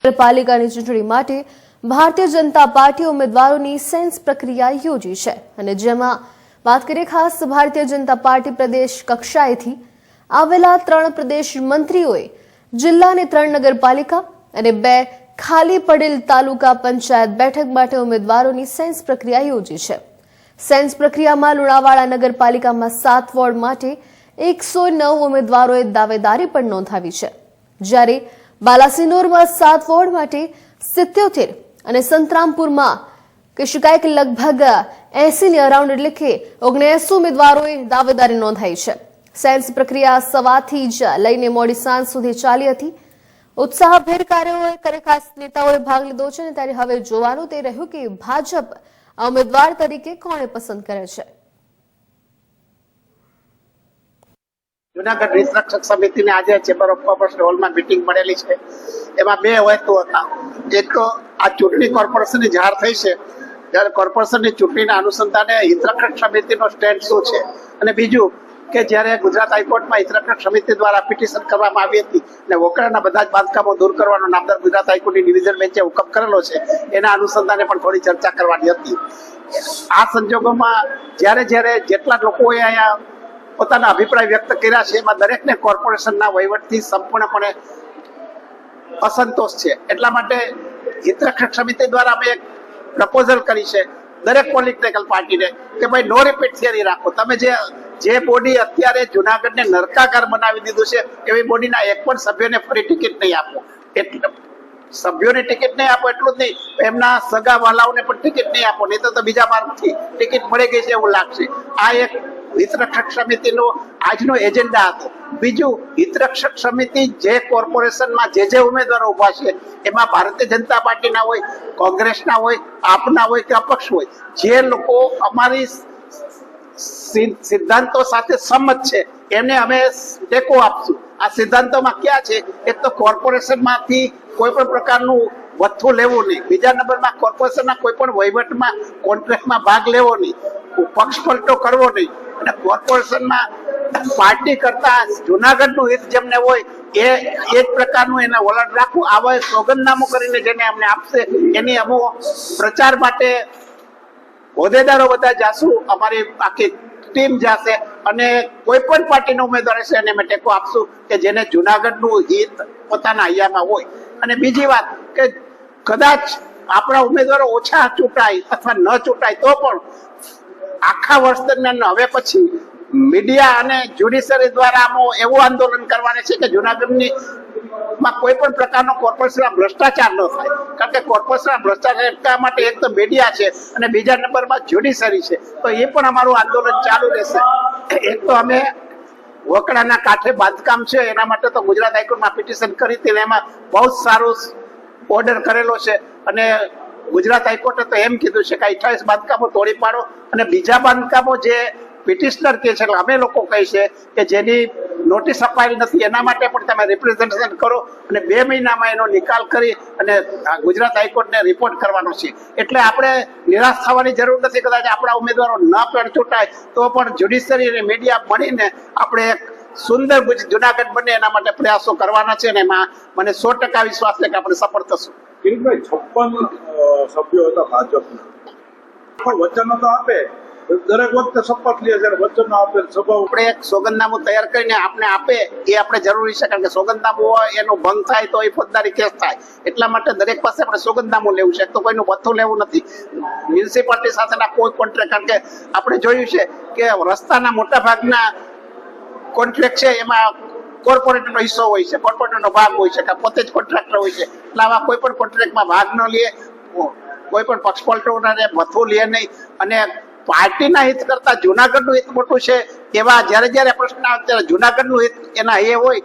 નગરપાલિકાની ચૂંટણી માટે ભારતીય જનતા પાર્ટી ઉમેદવારોની સેન્સ પ્રક્રિયા યોજી છે અને જેમાં વાત કરીએ ખાસ ભારતીય જનતા પાર્ટી પ્રદેશ કક્ષાએથી આવેલા 3 પ્રદેશ મંત્રીઓએ જિલ્લાની 3 નગરપાલિકા અને 2 ખાલી પડેલ તાલુકા પંચાયત બેઠક માટે ઉમેદવારોની સેન્સ પ્રક્રિયા યોજી છે। સેન્સ પ્રક્રિયામાં લુણાવાડા નગરપાલિકામાં 7 વોર્ડ માટે 109 ઉમેદવારોએ દાવેદારી પણ નોંધાવી છે, જ્યારે બાલાસિનોરમાં 7 વોર્ડ માટે 77 અને સંતરામપુરમાં કહી શકાય કે લગભગ 80 ની અરાઉન્ડ એટલે કે 79 ઉમેદવારોએ દાવેદારી નોંધાઈ છે। સેન્સ પ્રક્રિયા સવારથી જ લઈને મોડી સાંજ સુધી ચાલી હતી। ઉત્સાહભેર કાર્યક્રમોએ ખાસ નેતાઓએ ભાગ લીધો છે અને ત્યારે હવે જોવાનું તે રહ્યું કે ભાજપ ઉમેદવાર તરીકે કોને પસંદ કરે છે। જૂનાગઢ વિસ્તરક સમિતિની આજે ચેમ્બર ઓફ કોમર્સ હોલમાં મીટિંગ મળેલી છે। એમાં 2 હેતુ હતા। એક તો આ ચૂંટણી કોર્પોરેશનની જાહેર થઈ છે ત્યારે કોર્પોરેશનની ચૂંટણીના અનુસંધાને હિતરક્ષક સમિતિનો સ્ટેન્ડ શું છે, અને બીજું કે જ્યારે ગુજરાત હાઈકોર્ટમાં હિતરક્ષક સમિતિ દ્વારા પિટિશન કરવામાં આવી હતી અને વોકડાના બધા જ બાંધકામો દૂર કરવાનો નામદાર ગુજરાત હાઈકોર્ટની ડિવિઝન બેન્ચે હુકમ કરેલો છે, એના અનુસંધાને પણ થોડી ચર્ચા કરવાની હતી। આ સંજોગોમાં જ્યારે જેટલા લોકોએ અહીંયા પોતાના અભિપ્રાય વ્યક્ત કર્યા છે એમાં દરેકને કોર્પોરેશનના વહીવટથી સંપૂર્ણપણે અસંતોષ છે। એટલા માટે હિતરક્ષક સમિતિ દ્વારા અમે એક પ્રપોઝલ કરી છે દરેક પોલિટિકલ પાર્ટીને કે ભાઈ નો રિપીટ થિયરી રાખો। તમે જે બોડી અત્યારે જુનાગઢને નરકાગાર બનાવી દીધું છે એવી બોડીના એક પણ સભ્યને ફરી ટિકિટ નહીં આપો। એટલે સભ્યોને ટિકિટ નહીં આપો એટલું જ નહીં, એમના સગા વાલાઓને પણ ટિકિટ નહીં આપો, નહીં તો બીજા માર્ગથી ટિકિટ મળી ગઈ છે એવું લાગશે। આ એક હિતરક્ષક સમિતિનો આજનો એજન્ડા હતો। બીજું, હિતરક્ષક સમિતિ જે કોર્પોરેશનમાં જે ઉમેદવારો ઉભા છે એમાં ભારતીય જનતા પાર્ટીના હોય, કોંગ્રેસના હોય, આપના હોય કે અપક્ષ હોય, જે લોકો અમારી સિદ્ધાંતો સાથે સંમત છે એમને અમે ટેકો આપશું। આ સિદ્ધાંતોમાં ક્યાં છે? એક તો કોર્પોરેશનમાંથી કોઈ પણ પ્રકારનું વથ્થું લેવું નહીં, બીજા નંબરમાં કોર્પોરેશનના કોઈ પણ વહીવટમાં કોન્ટ્રાક્ટમાં ભાગ લેવો નહીં, પક્ષપલટો કરવો નહીં, અને કોર્પોરેશનમાં પાર્ટી કરતા જુનાગઢનું હિત જેમને હોય એ જ પ્રકારનું એને વલણ રાખવું। આવા સોગંદનામું કરીને જેને અમને આપશે એની અમો પ્રચાર માટે હોદ્દેદારો બધા જાશું, અમારી આખી ટીમ જશે અને કોઈ પણ પાર્ટીનો ઉમેદવાર હશે એને અમે ટેકો આપશું કે જેને જુનાગઢનું હિત પોતાના હૈયામાં હોય। અને બીજી વાત કે કદાચ આપણા ઉમેદવારો ઓછા ચૂંટાય અથવા ન ચૂંટાય તો પણ આખા વર્ષ દરમિયાન હવે પછી મીડિયા અને જ્યુડિશરી દ્વારા એવું આંદોલન કરવાનું છે કે જુનાગઢની માં કોઈ પણ પ્રકારનો કોર્પોરેશનના ભ્રષ્ટાચાર ન થાય, કારણ કે કોર્પોરેશનના ભ્રષ્ટાચાર અટકાવવા માટે એક તો મીડિયા છે અને બીજા નંબરમાં જ્યુડિશરી છે, તો એ પણ અમારું આંદોલન ચાલુ રહેશે। એક તો અમે વકડાના કાંઠે બાંધકામ છે એના માટે તો ગુજરાત હાઈકોર્ટમાં પિટિશન કરી હતી ને એમાં બહુ જ સારું ઓર્ડર કરેલો છે અને ગુજરાત હાઈકોર્ટે તો એમ કીધું છે કે 28 બાંધકામો તોડી પાડો અને બીજા બાંધકામો જે પિટિશનર કે છે અમે લોકો કહી છે કે જેની નોટિસ અપાયેલી નથી એના માટે પણ તમે રિપ્રેઝન્ટેશન કરો અને 2 મહિનામાં એનો નિકાલ કરી અને ગુજરાત હાઈકોર્ટને રિપોર્ટ કરવાનો છે। એટલે આપણે નિરાશ થવાની જરૂર નથી। કદાચ આપણા ઉમેદવારો ન પણ ચૂંટાય તો પણ જ્યુડિશરી અને મીડિયા મળીને આપણે એક સુંદર જુનાગઢ બને એના માટે પ્રયાસો કરવાના છે અને એમાં મને 100% વિશ્વાસ છે કે આપણે સફળ થશું। કિરીટભાઈ 56 સભ્યો હતા ભાજપના, પણ વચનો તો આપે, દરેક વખતે શપથ લે છે, વચનો આપે, સભા આપણે એક સોગંદનામું તૈયાર કરીને આપણે આપે એ આપણે જરૂરી છે, કારણ કે સોગંદનામું હોય એનો ભંગ થાય તો એ ફોજદારી કેસ થાય। એટલા માટે દરેક પાસે આપણે સોગંદનામું લેવું છે, તો કોઈનું વથ્થું લેવું નથી। મ્યુનિસિપાલિટી સાથેના કોઈ કોન્ટ્રાક્ટ, કારણ કે આપણે જોયું છે કે રસ્તાના મોટા ભાગના કોન્ટ્રાક્ટ છે એમાં કોર્પોરેટરનો હિસ્સો હોય છે, કોર્પોરેટરનો ભાગ હોય છે, કે પોતે જ કોન્ટ્રાક્ટર હોય છે। એટલે આવા કોઈ પણ કોન્ટ્રાક્ટમાં ભાગ ન લે, કોઈ પણ પક્ષપલટોને વથ્થું લે નહીં, અને પાર્ટીના હિત કરતા જુનાગઢનું હિત મોટું છે એવા જ્યારે પ્રશ્ન આવે ત્યારે જુનાગઢનું હિત એના એ હોય